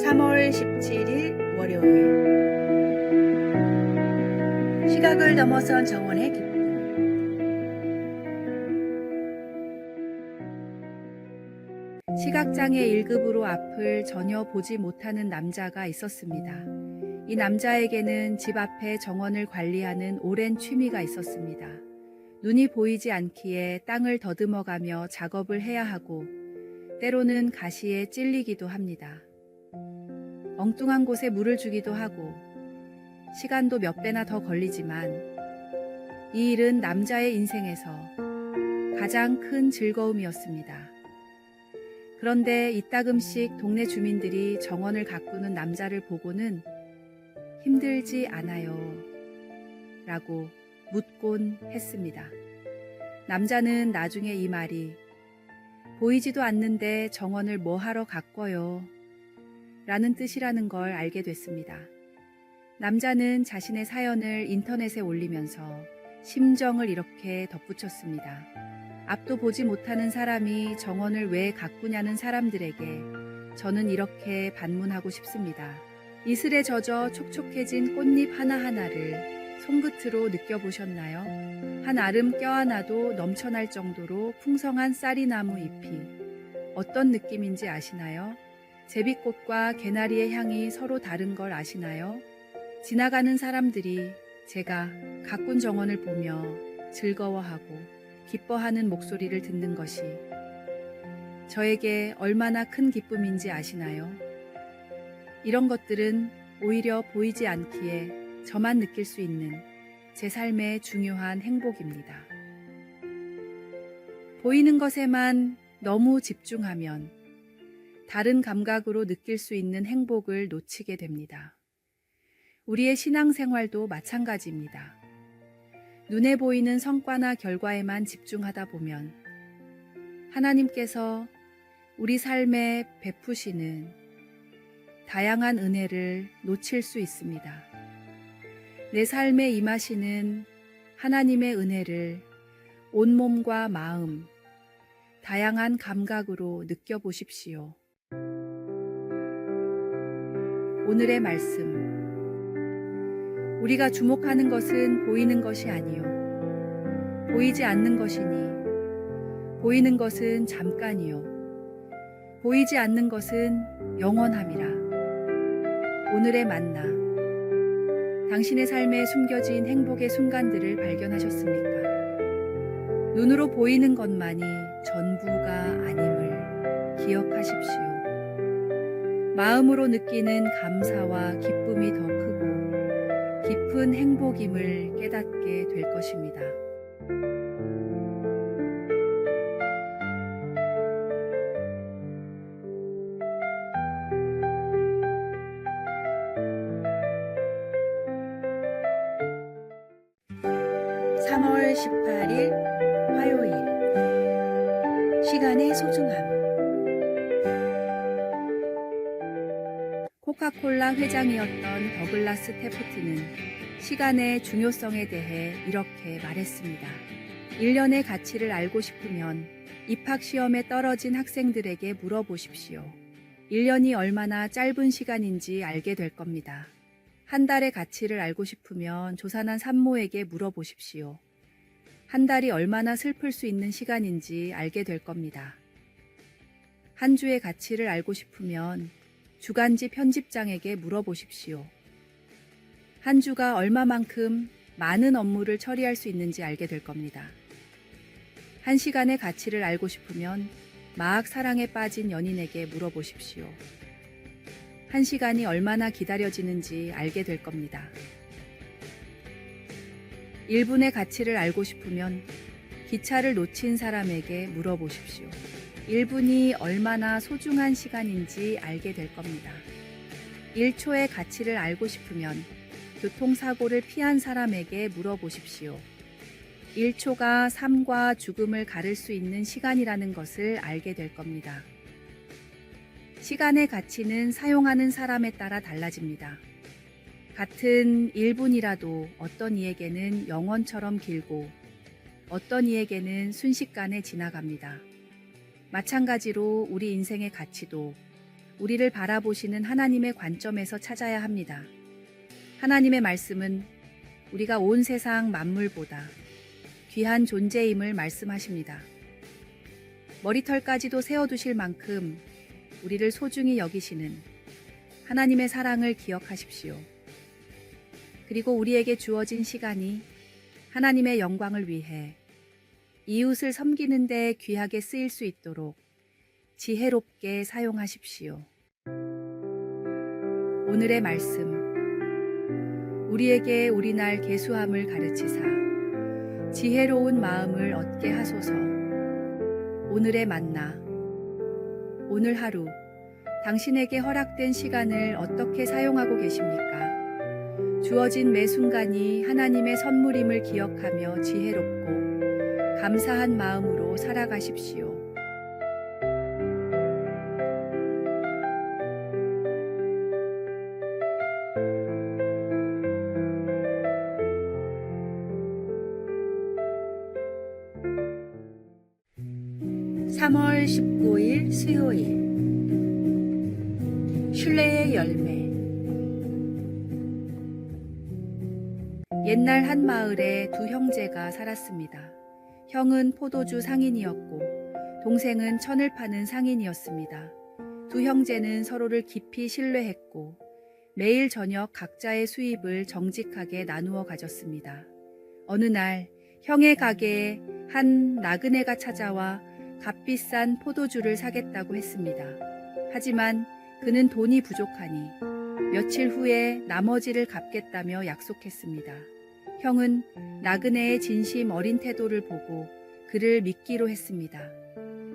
(3월 17일) 월요일. 시각을 넘어선 정원의 기쁨. 시각장애 1급으로 앞을 전혀 보지 못하는 남자가 있었습니다. 이 남자에게는 집 앞에 정원을 관리하는 오랜 취미가 있었습니다. 눈이 보이지 않기에 땅을 더듬어가며 작업을 해야 하고 때로는 가시에 찔리기도 합니다. 엉뚱한 곳에 물을 주기도 하고 시간도 몇 배나 더 걸리지만 이 일은 남자의 인생에서 가장 큰 즐거움이었습니다. 그런데 이따금씩 동네 주민들이 정원을 가꾸는 남자를 보고는 힘들지 않아요? 라고 묻곤 했습니다. 남자는 나중에 이 말이 보이지도 않는데 정원을 뭐 하러 가꿔요? 라는 뜻이라는 걸 알게 됐습니다. 남자는 자신의 사연을 인터넷에 올리면서 심정을 이렇게 덧붙였습니다. 앞도 보지 못하는 사람이 정원을 왜 가꾸냐는 사람들에게 저는 이렇게 반문하고 싶습니다. 이슬에 젖어 촉촉해진 꽃잎 하나하나를 손끝으로 느껴보셨나요? 한 알음 껴안아도 넘쳐날 정도로 풍성한 쌀이나무 잎이 어떤 느낌인지 아시나요? 제비꽃과 개나리의 향이 서로 다른 걸 아시나요? 지나가는 사람들이 제가 가꾼 정원을 보며 즐거워하고 기뻐하는 목소리를 듣는 것이 저에게 얼마나 큰 기쁨인지 아시나요? 이런 것들은 오히려 보이지 않기에 저만 느낄 수 있는 제 삶의 중요한 행복입니다. 보이는 것에만 너무 집중하면 다른 감각으로 느낄 수 있는 행복을 놓치게 됩니다. 우리의 신앙생활도 마찬가지입니다. 눈에 보이는 성과나 결과에만 집중하다 보면 하나님께서 우리 삶에 베푸시는 다양한 은혜를 놓칠 수 있습니다. 내 삶에 임하시는 하나님의 은혜를 온몸과 마음, 다양한 감각으로 느껴보십시오. 오늘의 말씀. 우리가 주목하는 것은 보이는 것이 아니요 보이지 않는 것이니 보이는 것은 잠깐이요 보이지 않는 것은 영원함이라. 오늘의 만나. 당신의 삶에 숨겨진 행복의 순간들을 발견하셨습니까? 눈으로 보이는 것만이 전부가 아님을 기억하십시오. 마음으로 느끼는 감사와 기쁨이 더 크고 깊은 행복임을 깨닫게 될 것입니다. (3월 18일) 화요일. 시간의 소중함. 코카콜라 회장이었던 더글라스 테프트는 시간의 중요성에 대해 이렇게 말했습니다. 1년의 가치를 알고 싶으면 입학시험에 떨어진 학생들에게 물어보십시오. 1년이 얼마나 짧은 시간인지 알게 될 겁니다. 한 달의 가치를 알고 싶으면 조산한 산모에게 물어보십시오. 한 달이 얼마나 슬플 수 있는 시간인지 알게 될 겁니다. 한 주의 가치를 알고 싶으면 주간지 편집장에게 물어보십시오. 한 주가 얼마만큼 많은 업무를 처리할 수 있는지 알게 될 겁니다. 한 시간의 가치를 알고 싶으면 막 사랑에 빠진 연인에게 물어보십시오. 한 시간이 얼마나 기다려지는지 알게 될 겁니다. 1분의 가치를 알고 싶으면 기차를 놓친 사람에게 물어보십시오. 1분이 얼마나 소중한 시간인지 알게 될 겁니다. 1초의 가치를 알고 싶으면 교통사고를 피한 사람에게 물어보십시오. 1초가 삶과 죽음을 가를 수 있는 시간이라는 것을 알게 될 겁니다. 시간의 가치는 사용하는 사람에 따라 달라집니다. 같은 1분이라도 어떤 이에게는 영원처럼 길고 어떤 이에게는 순식간에 지나갑니다. 마찬가지로 우리 인생의 가치도 우리를 바라보시는 하나님의 관점에서 찾아야 합니다. 하나님의 말씀은 우리가 온 세상 만물보다 귀한 존재임을 말씀하십니다. 머리털까지도 세어두실 만큼 우리를 소중히 여기시는 하나님의 사랑을 기억하십시오. 그리고 우리에게 주어진 시간이 하나님의 영광을 위해 이웃을 섬기는 데 귀하게 쓰일 수 있도록 지혜롭게 사용하십시오. 오늘의 말씀. 우리에게 우리날 계수함을 가르치사 지혜로운 마음을 얻게 하소서. 오늘의 만나. 오늘 하루 당신에게 허락된 시간을 어떻게 사용하고 계십니까? 주어진 매 순간이 하나님의 선물임을 기억하며 지혜롭고 감사한 마음으로 살아가십시오. (3월 19일) 수요일. 신뢰의 열매. 옛날 한 마을에 두 형제가 살았습니다. 형은 포도주 상인이었고 동생은 천을 파는 상인이었습니다. 두 형제는 서로를 깊이 신뢰했고 매일 저녁 각자의 수입을 정직하게 나누어 가졌습니다. 어느 날 형의 가게에 한 나그네가 찾아와 값비싼 포도주를 사겠다고 했습니다. 하지만 그는 돈이 부족하니 며칠 후에 나머지를 갚겠다며 약속했습니다. 형은 나그네의 진심 어린 태도를 보고 그를 믿기로 했습니다.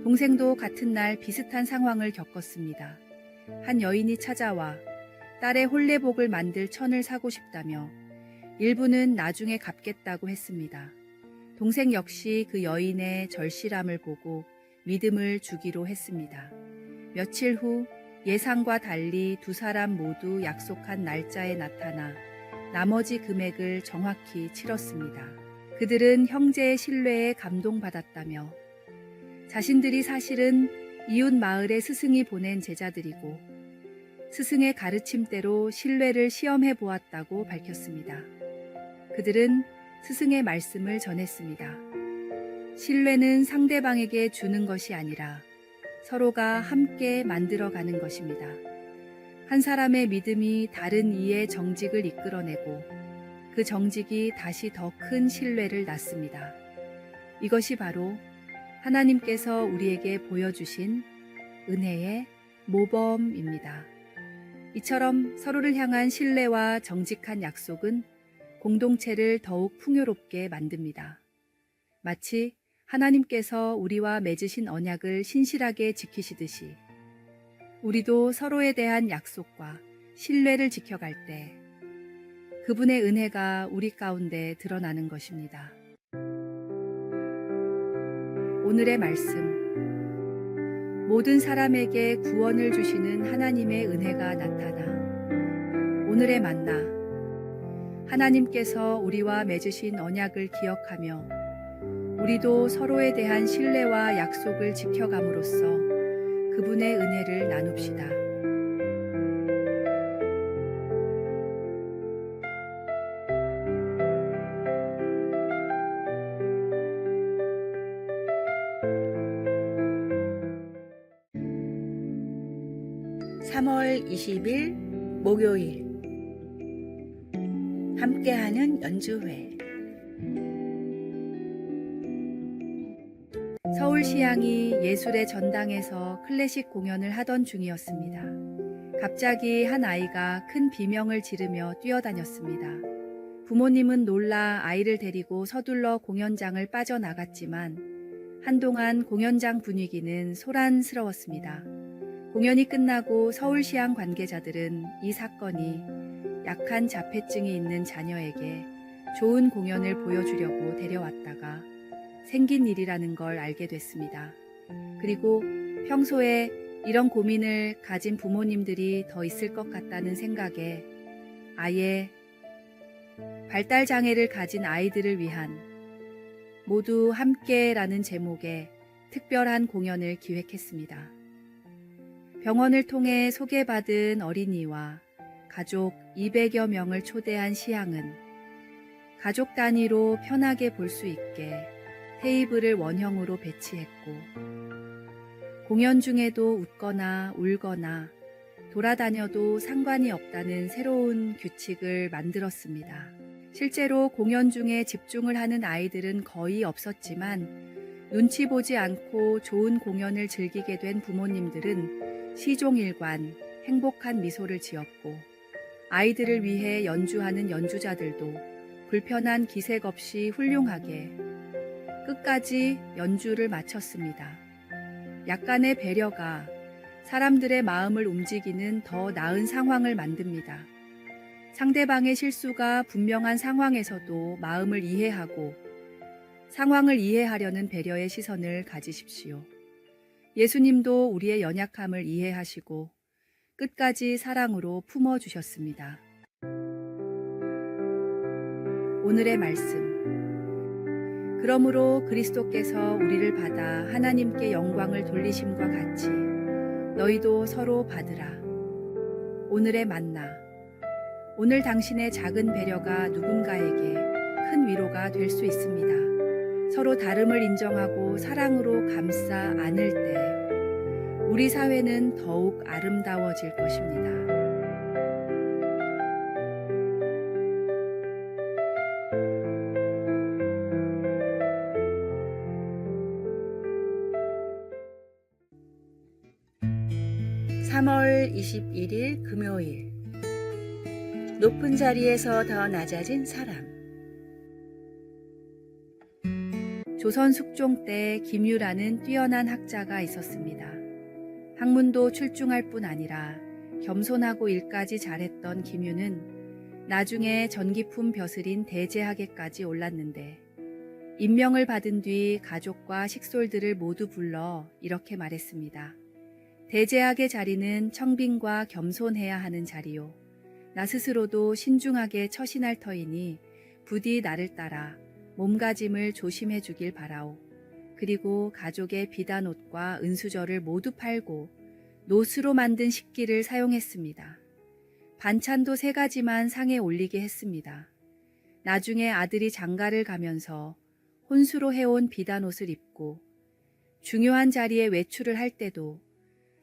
동생도 같은 날 비슷한 상황을 겪었습니다. 한 여인이 찾아와 딸의 혼례복을 만들 천을 사고 싶다며 일부는 나중에 갚겠다고 했습니다. 동생 역시 그 여인의 절실함을 보고 믿음을 주기로 했습니다. 며칠 후 예상과 달리 두 사람 모두 약속한 날짜에 나타나 나머지 금액을 정확히 치렀습니다. 그들은 형제의 신뢰에 감동받았다며 자신들이 사실은 이웃 마을의 스승이 보낸 제자들이고 스승의 가르침대로 신뢰를 시험해 보았다고 밝혔습니다. 그들은 스승의 말씀을 전했습니다. 신뢰는 상대방에게 주는 것이 아니라 서로가 함께 만들어가는 것입니다. 한 사람의 믿음이 다른 이의 정직을 이끌어내고 그 정직이 다시 더 큰 신뢰를 낳습니다. 이것이 바로 하나님께서 우리에게 보여주신 은혜의 모범입니다. 이처럼 서로를 향한 신뢰와 정직한 약속은 공동체를 더욱 풍요롭게 만듭니다. 마치 하나님께서 우리와 맺으신 언약을 신실하게 지키시듯이 우리도 서로에 대한 약속과 신뢰를 지켜갈 때 그분의 은혜가 우리 가운데 드러나는 것입니다. 오늘의 말씀. 모든 사람에게 구원을 주시는 하나님의 은혜가 나타나. 오늘의 만나. 하나님께서 우리와 맺으신 언약을 기억하며 우리도 서로에 대한 신뢰와 약속을 지켜감으로써 그분의 은혜를 나눕시다. (3월 20일) 목요일. 함께하는 연주회. 서울시향이 예술의 전당에서 클래식 공연을 하던 중이었습니다. 갑자기 한 아이가 큰 비명을 지르며 뛰어다녔습니다. 부모님은 놀라 아이를 데리고 서둘러 공연장을 빠져나갔지만 한동안 공연장 분위기는 소란스러웠습니다. 공연이 끝나고 서울시향 관계자들은 이 사건이 약한 자폐증이 있는 자녀에게 좋은 공연을 보여주려고 데려왔다가 생긴 일이라는 걸 알게 됐습니다. 그리고 평소에 이런 고민을 가진 부모님들이 더 있을 것 같다는 생각에 아예 발달장애를 가진 아이들을 위한 모두 함께라는 제목의 특별한 공연을 기획했습니다. 병원을 통해 소개받은 어린이와 가족 200여 명을 초대한 시향은 가족 단위로 편하게 볼 수 있게 테이블을 원형으로 배치했고 공연 중에도 웃거나 울거나 돌아다녀도 상관이 없다는 새로운 규칙을 만들었습니다. 실제로 공연 중에 집중을 하는 아이들은 거의 없었지만 눈치 보지 않고 좋은 공연을 즐기게 된 부모님들은 시종일관 행복한 미소를 지었고 아이들을 위해 연주하는 연주자들도 불편한 기색 없이 훌륭하게 끝까지 연주를 마쳤습니다. 약간의 배려가 사람들의 마음을 움직이는 더 나은 상황을 만듭니다. 상대방의 실수가 분명한 상황에서도 마음을 이해하고 상황을 이해하려는 배려의 시선을 가지십시오. 예수님도 우리의 연약함을 이해하시고 끝까지 사랑으로 품어주셨습니다. 오늘의 말씀. 그러므로 그리스도께서 우리를 받아 하나님께 영광을 돌리심과 같이 너희도 서로 받으라. 오늘의 만나. 오늘 당신의 작은 배려가 누군가에게 큰 위로가 될 수 있습니다. 서로 다름을 인정하고 사랑으로 감싸 안을 때 우리 사회는 더욱 아름다워질 것입니다. (3월 21일) 금요일. 높은 자리에서 더 낮아진 사람. 조선 숙종 때 김유라는 뛰어난 학자가 있었습니다. 학문도 출중할 뿐 아니라 겸손하고 일까지 잘했던 김유는 나중에 전기품 벼슬인 대제학에까지 올랐는데 임명을 받은 뒤 가족과 식솔들을 모두 불러 이렇게 말했습니다. 대제학의 자리는 청빈과 겸손해야 하는 자리요. 나 스스로도 신중하게 처신할 터이니 부디 나를 따라 몸가짐을 조심해 주길 바라오. 그리고 가족의 비단옷과 은수저를 모두 팔고 노수로 만든 식기를 사용했습니다. 반찬도 3가지만 상에 올리게 했습니다. 나중에 아들이 장가를 가면서 혼수로 해온 비단옷을 입고 중요한 자리에 외출을 할 때도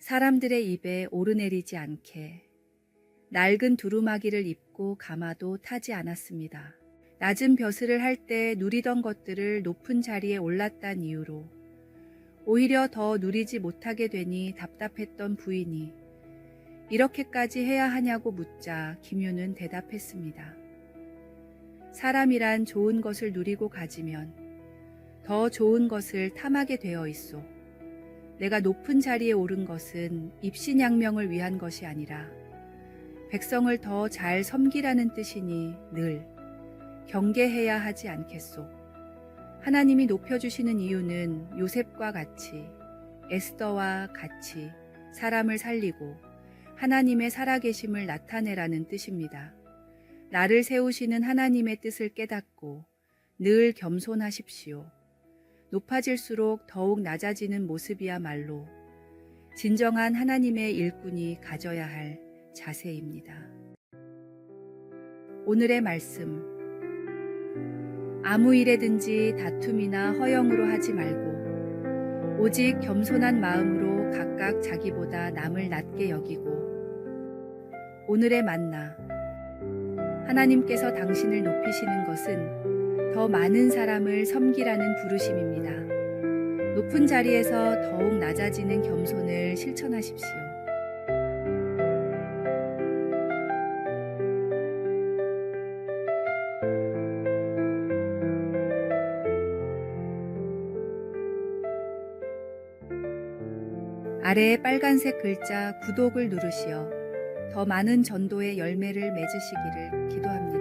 사람들의 입에 오르내리지 않게 낡은 두루마기를 입고 가마도 타지 않았습니다. 낮은 벼슬을 할 때 누리던 것들을 높은 자리에 올랐단 이유로 오히려 더 누리지 못하게 되니 답답했던 부인이 이렇게까지 해야 하냐고 묻자 김유는 대답했습니다. 사람이란 좋은 것을 누리고 가지면 더 좋은 것을 탐하게 되어 있소. 내가 높은 자리에 오른 것은 입신양명을 위한 것이 아니라 백성을 더 잘 섬기라는 뜻이니 늘 경계해야 하지 않겠소. 하나님이 높여주시는 이유는 요셉과 같이 에스더와 같이 사람을 살리고 하나님의 살아계심을 나타내라는 뜻입니다. 나를 세우시는 하나님의 뜻을 깨닫고 늘 겸손하십시오. 높아질수록 더욱 낮아지는 모습이야말로 진정한 하나님의 일꾼이 가져야 할 자세입니다. 오늘의 말씀. 아무 일에든지 다툼이나 허영으로 하지 말고 오직 겸손한 마음으로 각각 자기보다 남을 낮게 여기고. 오늘의 만나. 하나님께서 당신을 높이시는 것은 더 많은 사람을 섬기라는 부르심입니다. 높은 자리에서 더욱 낮아지는 겸손을 실천하십시오. 아래에 빨간색 글자 구독을 누르시어 더 많은 전도의 열매를 맺으시기를 기도합니다.